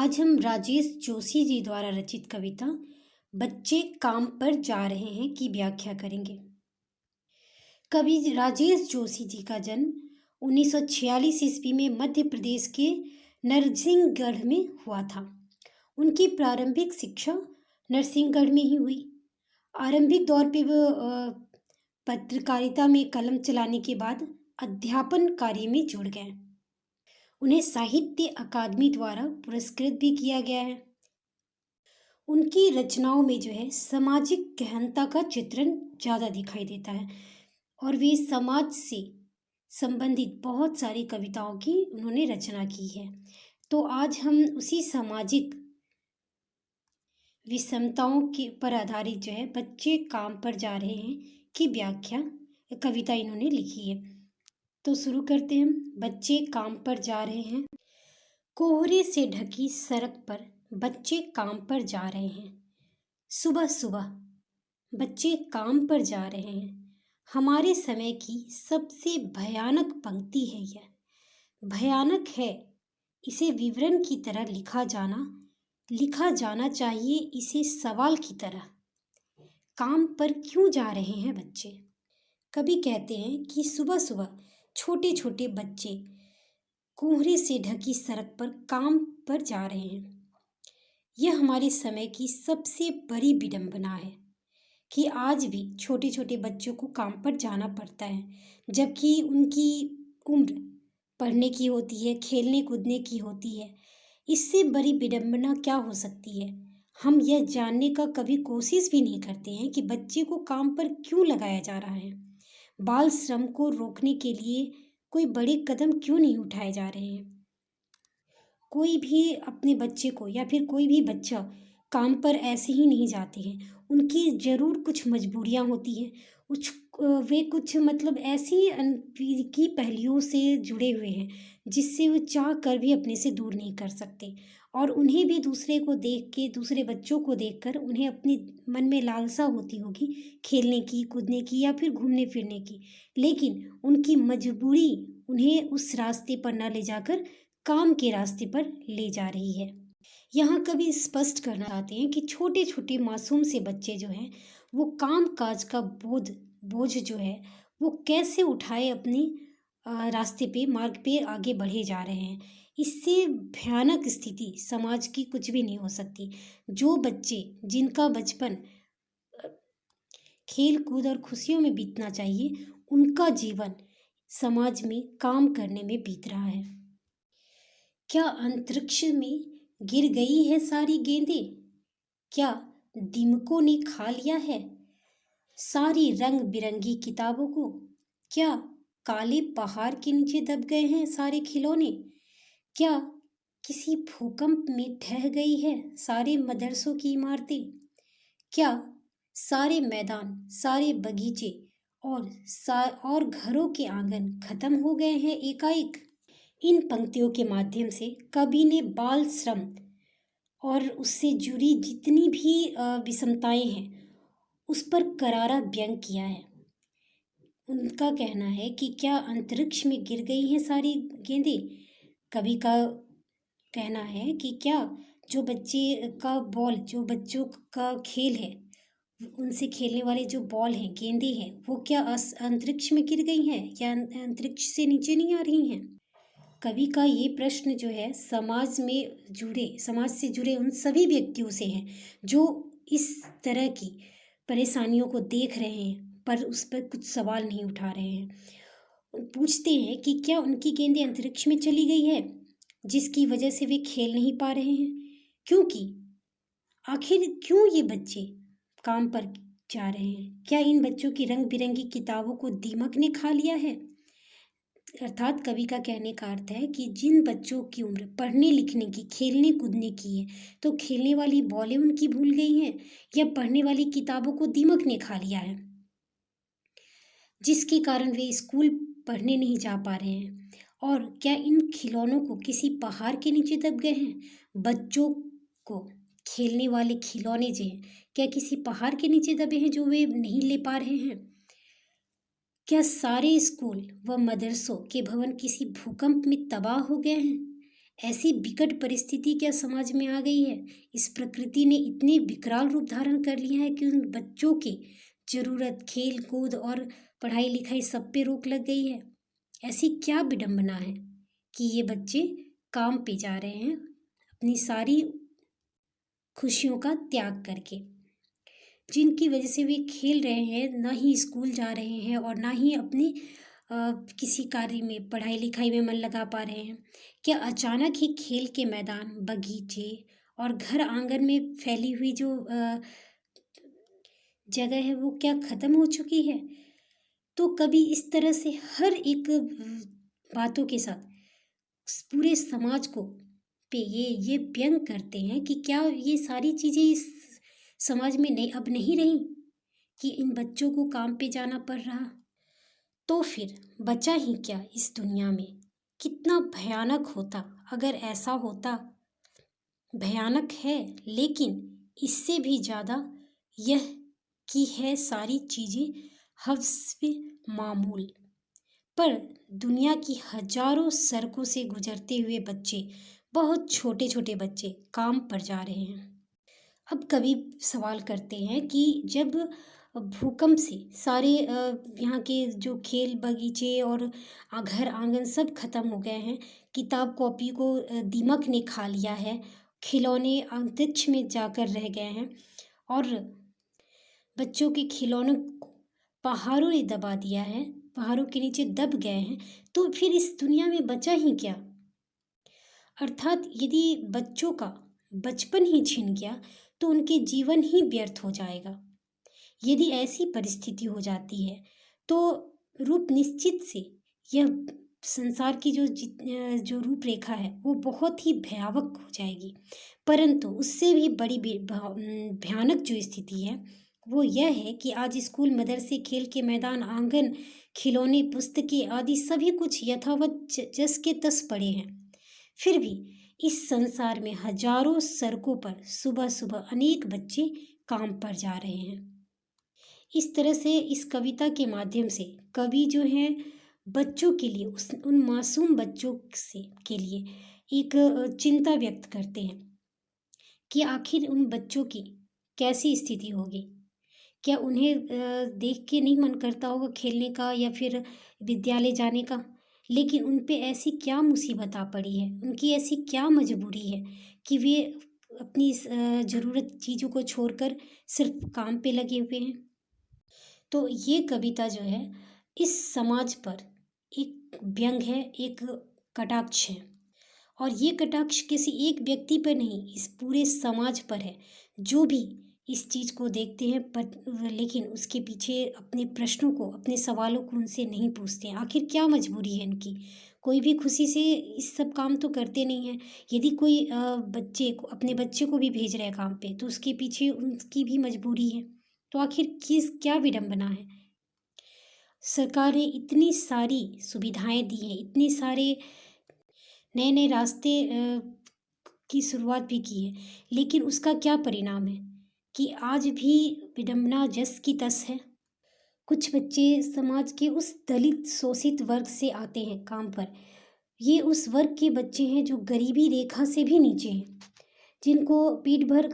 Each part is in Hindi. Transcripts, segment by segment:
आज हम राजेश जोशी जी द्वारा रचित कविता बच्चे काम पर जा रहे हैं की व्याख्या करेंगे। कवि राजेश जोशी जी का जन्म 1946 ईस्वी में मध्य प्रदेश के नरसिंहगढ़ में हुआ था। उनकी प्रारंभिक शिक्षा नरसिंहगढ़ में ही हुई। आरंभिक दौर पे वो पत्रकारिता में कलम चलाने के बाद अध्यापन कार्य में जुड़ गए। उन्हें साहित्य अकादमी द्वारा पुरस्कृत भी किया गया है। उनकी रचनाओं में जो है सामाजिक गहनता का चित्रण ज़्यादा दिखाई देता है और वे समाज से संबंधित बहुत सारी कविताओं की उन्होंने रचना की है। तो आज हम उसी सामाजिक विषमताओं के पर आधारित जो है बच्चे काम पर जा रहे हैं की व्याख्या कविता इन्होंने लिखी है। तो शुरू करते हैं। बच्चे काम पर जा रहे हैं। कोहरे से ढकी सड़क पर बच्चे काम पर जा रहे हैं। सुबह सुबह बच्चे काम पर जा रहे हैं। हमारे समय की सबसे भयानक पंक्ति है यह। भयानक है, इसे विवरण की तरह लिखा जाना चाहिए, इसे सवाल की तरह। काम पर क्यों जा रहे हैं बच्चे? कभी कहते हैं कि सुबह सुबह छोटे छोटे बच्चे कोहरे से ढकी सड़क पर काम पर जा रहे हैं। यह हमारे समय की सबसे बड़ी विडंबना है कि आज भी छोटे छोटे बच्चों को काम पर जाना पड़ता है, जबकि उनकी उम्र पढ़ने की होती है, खेलने कूदने की होती है। इससे बड़ी विडंबना क्या हो सकती है? हम यह जानने का कभी कोशिश भी नहीं करते हैं कि बच्चे को काम पर क्यों लगाया जा रहा है। बाल श्रम को रोकने के लिए कोई बड़े कदम क्यों नहीं उठाए जा रहे हैं? कोई भी अपने बच्चे को या फिर कोई भी बच्चा काम पर ऐसे ही नहीं जाते हैं। उनकी ज़रूर कुछ मजबूरियां होती हैं। वे कुछ मतलब ऐसी की पहलुओं से जुड़े हुए हैं जिससे वो चाह कर भी अपने से दूर नहीं कर सकते। और उन्हें भी दूसरे को देख के, दूसरे बच्चों को देखकर उन्हें अपने मन में लालसा होती होगी खेलने की, कूदने की या फिर घूमने फिरने की। लेकिन उनकी मजबूरी उन्हें उस रास्ते पर न ले जाकर काम के रास्ते पर ले जा रही है। यहाँ कभी स्पष्ट करना चाहते हैं कि छोटे छोटे मासूम से बच्चे जो हैं वो काम काज का बोझ जो है वो कैसे उठाए अपनी रास्ते पे, मार्ग पे आगे बढ़े जा रहे हैं। इससे भयानक स्थिति समाज की कुछ भी नहीं हो सकती। जो बच्चे जिनका बचपन खेल कूद और खुशियों में बीतना चाहिए, उनका जीवन समाज में काम करने में बीत रहा है। क्या अंतरिक्ष में गिर गई है सारी गेंदें? क्या दीमकों ने खा लिया है सारी रंग बिरंगी किताबों को? क्या काले पहाड़ के नीचे दब गए हैं सारे खिलौने? क्या किसी भूकंप में ढह गई है सारे मदरसों की इमारतें? क्या सारे मैदान, सारे बगीचे और घरों के आंगन खत्म हो गए हैं एकाएक? इन पंक्तियों के माध्यम से कवि ने बाल श्रम और उससे जुड़ी जितनी भी विषमताएं हैं उस पर करारा व्यंग किया है। उनका कहना है कि क्या अंतरिक्ष में गिर गई हैं सारी गेंदें? कवि का कहना है कि क्या जो बच्चों का खेल है, उनसे खेलने वाले जो बॉल हैं, गेंदें हैं, वो क्या अंतरिक्ष में गिर गई हैं या अंतरिक्ष से नीचे नहीं आ रही हैं? कवि का ये प्रश्न जो है समाज से जुड़े उन सभी व्यक्तियों से हैं जो इस तरह की परेशानियों को देख रहे हैं पर उस पर कुछ सवाल नहीं उठा रहे हैं। पूछते हैं कि क्या उनकी गेंदें अंतरिक्ष में चली गई है जिसकी वजह से वे खेल नहीं पा रहे हैं? क्योंकि आखिर क्यों ये बच्चे काम पर जा रहे हैं? क्या इन बच्चों की रंग बिरंगी किताबों को दीमक ने खा लिया है? अर्थात कवि का कहने का अर्थ है कि जिन बच्चों की उम्र पढ़ने लिखने की, खेलने कूदने की है, तो खेलने वाली बॉलें उनकी भूल गई हैं या पढ़ने वाली किताबों को दीमक ने खा लिया है, जिसके कारण वे स्कूल पढ़ने नहीं जा पा रहे हैं। और क्या इन खिलौनों को किसी पहाड़ के नीचे दब गए हैं? बच्चों को खेलने वाले खिलौने जो हैं क्या किसी पहाड़ के नीचे दबे हैं जो वे नहीं ले पा रहे हैं? क्या सारे स्कूल व मदरसों के भवन किसी भूकंप में तबाह हो गए हैं? ऐसी विकट परिस्थिति क्या समाज में आ गई है? इस प्रकृति ने इतने विकराल रूप धारण कर लिया है कि उन बच्चों की ज़रूरत, खेल कूद और पढ़ाई लिखाई सब पे रोक लग गई है। ऐसी क्या विडंबना है कि ये बच्चे काम पे जा रहे हैं अपनी सारी खुशियों का त्याग करके, जिनकी वजह से वे खेल रहे हैं, ना ही स्कूल जा रहे हैं और ना ही अपनी किसी कार्य में पढ़ाई लिखाई में मन लगा पा रहे हैं। क्या अचानक ही खेल के मैदान, बगीचे और घर आंगन में फैली हुई जो जगह है वो क्या ख़त्म हो चुकी है? तो कभी इस तरह से हर एक बातों के साथ पूरे समाज को पे ये व्यंग करते हैं कि क्या ये सारी चीज़ें इस समाज में नहीं, अब नहीं रही, कि इन बच्चों को काम पे जाना पड़ रहा? तो फिर बचा ही क्या इस दुनिया में? कितना भयानक होता अगर ऐसा होता। भयानक है, लेकिन इससे भी ज़्यादा यह कि है सारी चीज़ें हव्स मामूल। पर दुनिया की हजारों सड़कों से गुजरते हुए बच्चे, बहुत छोटे छोटे बच्चे काम पर जा रहे हैं। अब कभी सवाल करते हैं कि जब भूकंप से सारे यहाँ के जो खेल बगीचे और घर आंगन सब खत्म हो गए हैं, किताब कॉपी को दीमक ने खा लिया है, खिलौने अंतरिक्ष में जाकर रह गए हैं और बच्चों के खिलौनों को पहाड़ों ने दबा दिया है, पहाड़ों के नीचे दब गए हैं, तो फिर इस दुनिया में बचा ही क्या? अर्थात यदि बच्चों का बचपन ही छिन गया तो उनके जीवन ही व्यर्थ हो जाएगा। यदि ऐसी परिस्थिति हो जाती है तो रूप निश्चित से यह संसार की जो रूपरेखा है वो बहुत ही भयावह हो जाएगी। परंतु उससे भी बड़ी भयानक जो स्थिति है वो यह है कि आज स्कूल, मदरसे, खेल के मैदान, आंगन, खिलौने, पुस्तकें आदि सभी कुछ यथावत जस के तस पड़े हैं। फिर भी इस संसार में हजारों सड़कों पर सुबह सुबह अनेक बच्चे काम पर जा रहे हैं। इस तरह से इस कविता के माध्यम से कवि जो है बच्चों के लिए, उन मासूम बच्चों से के लिए एक चिंता व्यक्त करते हैं कि आखिर उन बच्चों की कैसी स्थिति होगी। क्या उन्हें देख के नहीं मन करता होगा खेलने का या फिर विद्यालय जाने का? लेकिन उन पे ऐसी क्या मुसीबत आ पड़ी है, उनकी ऐसी क्या मजबूरी है कि वे अपनी ज़रूरत चीज़ों को छोड़कर सिर्फ काम पे लगे हुए हैं। तो ये कविता जो है इस समाज पर एक व्यंग है, एक कटाक्ष है। और ये कटाक्ष किसी एक व्यक्ति पर नहीं, इस पूरे समाज पर है, जो भी इस चीज़ को देखते हैं पर लेकिन उसके पीछे अपने प्रश्नों को, अपने सवालों को उनसे नहीं पूछते हैं। आखिर क्या मजबूरी है इनकी? कोई भी खुशी से इस सब काम तो करते नहीं हैं। यदि कोई बच्चे को, अपने बच्चे को भी भेज रहा है काम पे, तो उसके पीछे उनकी भी मजबूरी है। तो आखिर क्या विडंबना है? सरकार ने इतनी सारी सुविधाएं दी हैं, इतने सारे नए नए रास्ते की शुरुआत भी की है, लेकिन उसका क्या परिणाम है कि आज भी विडंबना जस की तस है। कुछ बच्चे समाज के उस दलित शोषित वर्ग से आते हैं काम पर। ये उस वर्ग के बच्चे हैं जो गरीबी रेखा से भी नीचे हैं, जिनको पेट भर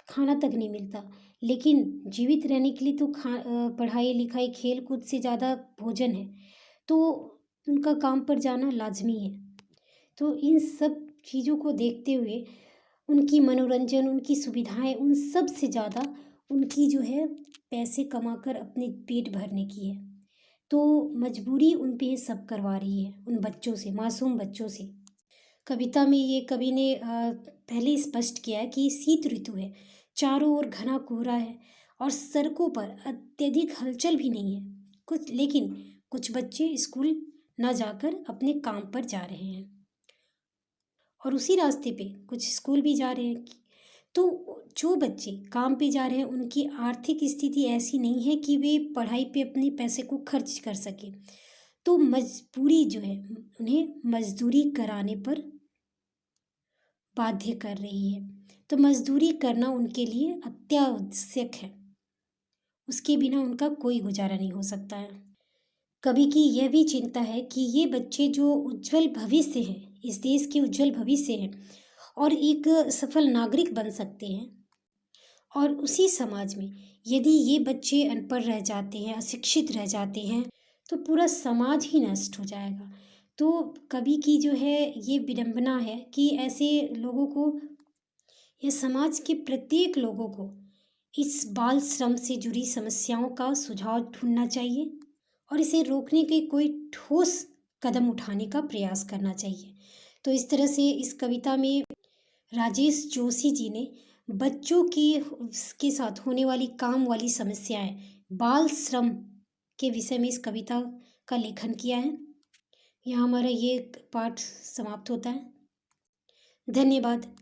खाना तक नहीं मिलता, लेकिन जीवित रहने के लिए तो पढ़ाई लिखाई खेल कूद से ज़्यादा भोजन है, तो उनका काम पर जाना लाजमी है। तो इन सब चीज़ों को देखते हुए उनकी मनोरंजन, उनकी सुविधाएं, उन सब से ज़्यादा उनकी जो है पैसे कमाकर अपने पेट भरने की है। तो मजबूरी उन पे सब करवा रही है, उन बच्चों से, मासूम बच्चों से। कविता में ये कवि ने पहले स्पष्ट किया है कि शीत ऋतु है, चारों ओर घना कोहरा है और सड़कों पर अत्यधिक हलचल भी नहीं है। लेकिन कुछ बच्चे स्कूल न जाकर अपने काम पर जा रहे हैं और उसी रास्ते पे कुछ स्कूल भी जा रहे हैं। तो जो बच्चे काम पे जा रहे हैं उनकी आर्थिक स्थिति ऐसी नहीं है कि वे पढ़ाई पे अपने पैसे को खर्च कर सके, तो मजबूरी जो है उन्हें मजदूरी कराने पर बाध्य कर रही है। तो मजदूरी करना उनके लिए अत्यावश्यक है, उसके बिना उनका कोई गुजारा नहीं हो सकता है। कवि की यह भी चिंता है कि ये बच्चे जो उज्जवल भविष्य है इस देश के उज्जवल भविष्य हैं और एक सफल नागरिक बन सकते हैं। और उसी समाज में यदि ये बच्चे अनपढ़ रह जाते हैं, अशिक्षित रह जाते हैं, तो पूरा समाज ही नष्ट हो जाएगा। तो कवि की जो है ये विडंबना है कि ऐसे लोगों को, ये समाज के प्रत्येक लोगों को इस बाल श्रम से जुड़ी समस्याओं का सुझाव ढूंढना चाहिए और इसे रोकने के कोई ठोस कदम उठाने का प्रयास करना चाहिए। तो इस तरह से इस कविता में राजेश जोशी जी ने बच्चों की के साथ होने वाली काम वाली समस्याएं, बाल श्रम के विषय में इस कविता का लेखन किया है। यहाँ हमारा ये पाठ समाप्त होता है। धन्यवाद।